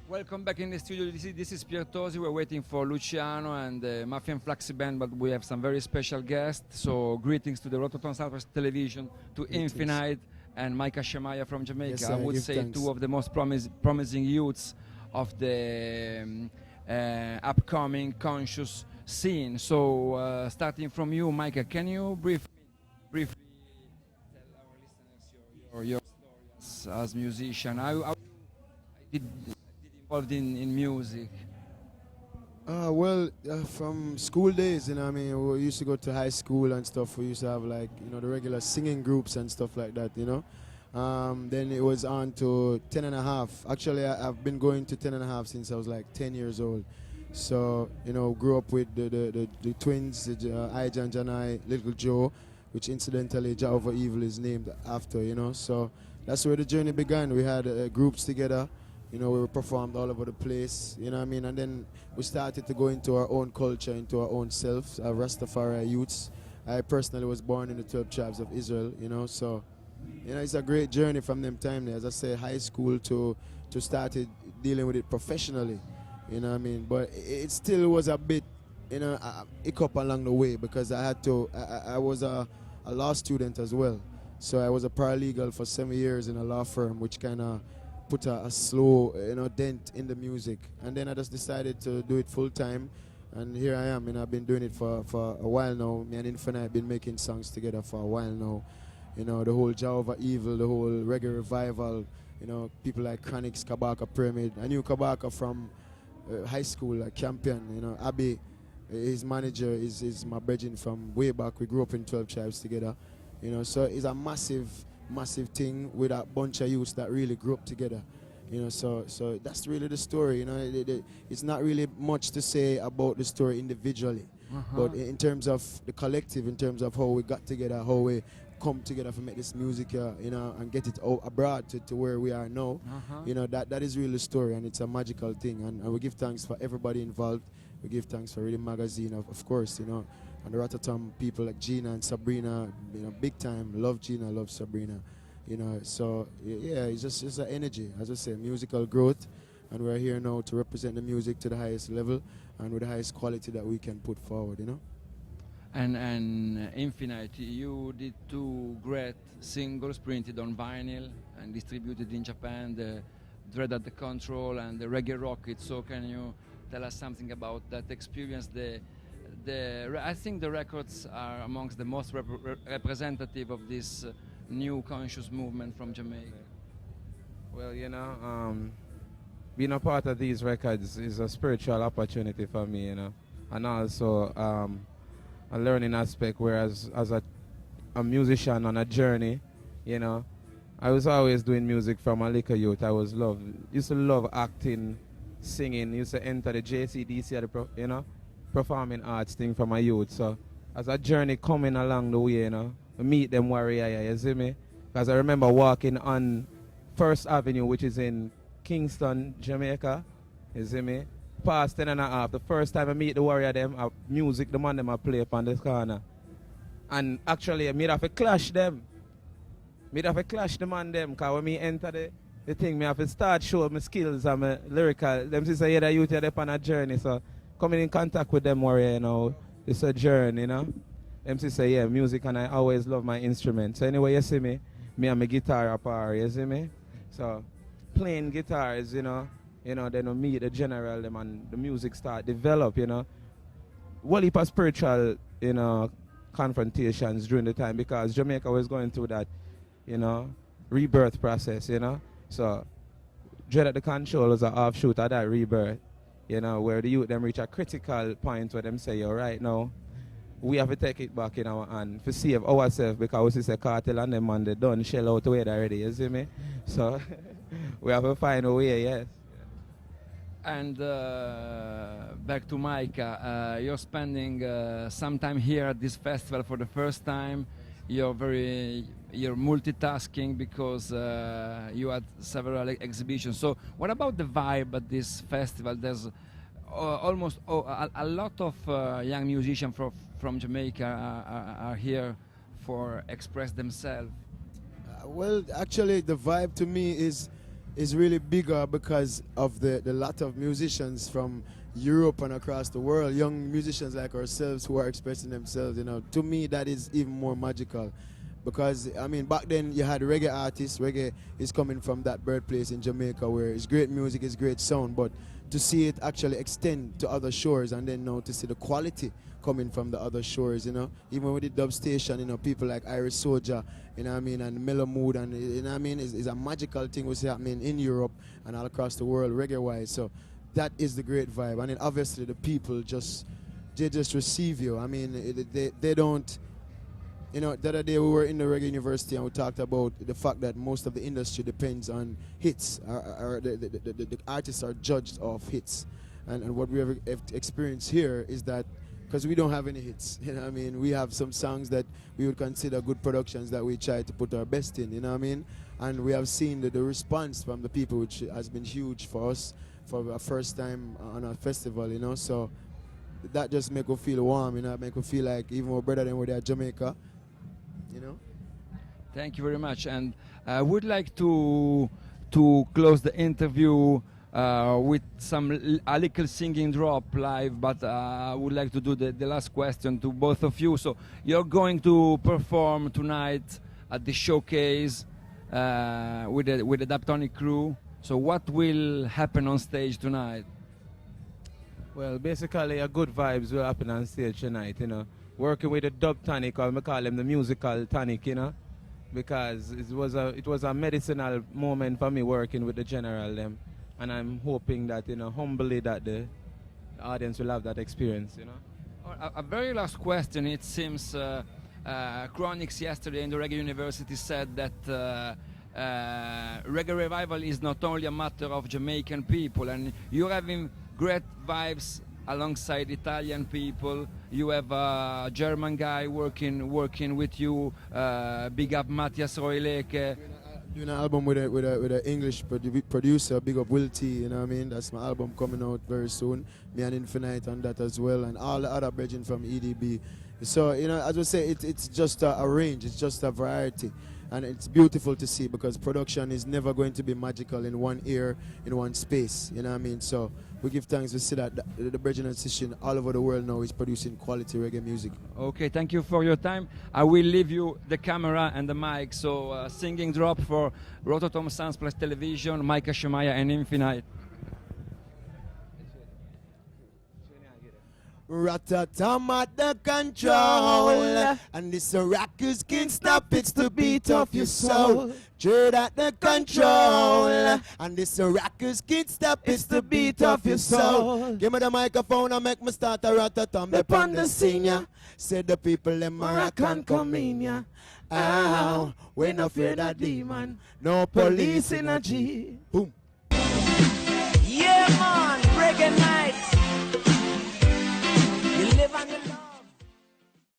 Welcome back in the studio. This is Piertosi. We're waiting for Luciano and the Mafia and Flaxi Band, but we have some very special guests. So greetings to the Rototom Sunsplash television, to Infinite and MICAH SHEMAIAH from Jamaica. Yes, I would say thanks. two of the most promising youths of the upcoming conscious scene. So starting from you, MICAH, can you briefly tell our listeners your story as musician? How did involved in music? From school days, I mean, we used to go to high school and stuff. We used to have like, the regular singing groups and stuff like that. Then it was on to 10 and a half. Actually, I've been going to 10 and a half since I was like 10 years old. So, grew up with the twins, Ija and Janai, Little Joe, which incidentally Jehovah Evil is named after, So that's where the journey began. We had groups together. We performed all over the place, what I mean? And then we started to go into our own culture, into our own selves, Rastafari youths. I personally was born in the 12 tribes of Israel, so, it's a great journey from them time there. As I say, high school to started dealing with it professionally, what I mean? But it still was a bit, a hiccup along the way because I was a law student as well. So I was a paralegal for 7 years in a law firm, which kind of put a slow dent in the music, and then I just decided to do it full time, and here I am. I've been doing it for a while now. Me and Infinite have been making songs together for a while now. The whole Jehovah Evil, the whole reggae revival, people like Chronix, Kabaka Pyramid. I knew Kabaka from high school, a champion. Abby, his manager, is my brethren from way back. We grew up in 12 tribes together. So it's a massive thing with a bunch of youths that really grew up together, so that's really the story. It's not really much to say about the story individually, but in terms of the collective, in terms of how we got together, how we come together to make this music, and get it out abroad to where we are now, that is really the story, and it's a magical thing, and we give thanks for everybody involved. We give thanks for Rhythm Magazine, of course, and the Rototom people like Gina and Sabrina, big time. Love Gina, love Sabrina, So yeah, it's just an energy, as I say, musical growth, and we're here now to represent the music to the highest level and with the highest quality that we can put forward, And Infinite, you did two great singles printed on vinyl and distributed in Japan, the Dread at the Control and the Reggae Rocket. So can you tell us something about that experience? I think the records are amongst the most representative of this new conscious movement from Jamaica. Well, being a part of these records is a spiritual opportunity for me, and also a learning aspect, whereas as a musician on a journey, I was always doing music from a little youth. Used to love acting, singing, used to enter the JCDC, performing arts thing from my youth. So as a journey coming along the way, I meet them warrior, you see me? Because I remember walking on First Avenue, which is in Kingston, Jamaica, you see me? Past 10 and a half, the first time I meet the warrior them, music, the man them I play up on this corner. And actually, I made have to clash them. Made have to clash the man them, because when me enter the thing, me have to start show my skills and my lyrical. Them say, yeah, the youth are on a journey, so coming in contact with them warrior, it's a journey, Them say, yeah, music, and I always love my instrument. So anyway, you see me and my guitar apart, you see me? So playing guitars, then I meet the general them and the music start develop, What heap of spiritual, confrontations during the time, because Jamaica was going through that, rebirth process, So Dread at the Control was an offshoot of that rebirth. Where the youth them reach a critical point where them say, yo, right now, we have to take it back in our hand to save ourselves, because it's a cartel and them and they done shell out away already, you see me? So we have to find a way, yes. And back to MICAH, you're spending some time here at this festival for the first time. You're multitasking because you had several exhibitions. So what about the vibe at this festival? There's almost a lot of young musicians from Jamaica are here for express themselves. Well, actually, the vibe to me is is really bigger because of the lot of musicians from Europe and across the world, young musicians like ourselves who are expressing themselves. You know, to me that is even more magical, because I mean back then you had reggae artists. Reggae is coming from that birthplace in Jamaica where it's great music, it's great sound, but to see it actually extend to other shores, and then now to see the quality coming from the other shores, you know, even with the dub station, you know, people like Irish Soldier, you know what I mean, and Mellow Mood, and you know what I mean, is a magical thing what's happening in Europe and all across the world reggae-wise. So that is the great vibe, and then obviously the people they just receive you. I mean, they don't. You know, the other day we were in the reggae university and we talked about the fact that most of the industry depends on hits. The artists are judged off hits. And what we have experienced here is that, because we don't have any hits, you know what I mean? We have some songs that we would consider good productions that we try to put our best in, you know what I mean? And we have seen the response from the people, which has been huge for us for our first time on a festival, you know? So that just make us feel warm, you know, make us feel like even more better than we're there at Jamaica. You know? Thank you very much, and I would like to close the interview with a little singing drop live, but I would like to do the last question to both of you. So you're going to perform tonight at the showcase with the Daptonic crew. So what will happen on stage tonight? Well, basically, a good vibes will happen on stage tonight, you know. Working with the dub tonic, or I call them the musical tonic, you know, because it was a medicinal moment for me working with the general them, and I'm hoping that, you know, humbly that the audience will have that experience, you know. A very last question. It seems Chronix yesterday in the Reggae University said that reggae revival is not only a matter of Jamaican people, and you're having great vibes alongside Italian people. You have a German guy working with you. Big up Matthias Roileke. Doing an album with a English producer. Big up Will T. You know what I mean? That's my album coming out very soon. Me and Infinite on that as well, and all the other brethren from EDB. So, you know, as I say, it's just a range. It's just a variety. And it's beautiful to see, because production is never going to be magical in one ear, in one space. You know what I mean? So we give thanks to see that the Brethren Session all over the world now is producing quality reggae music. Okay, thank you for your time. I will leave you the camera and the mic. So singing drop for Rototom Sunsplash Television, MICAH, SHEMAIAH and Infinite. Rototom at the control, and this rockers can't stop, it's the beat of your soul. Dread at the control, and this rockers can't stop, it's the beat of your soul. Give me the microphone and make me start a rototom upon the senior. Say the people in Moroccan come in ya. Ow, we no fear that demon, no police in a G. Boom.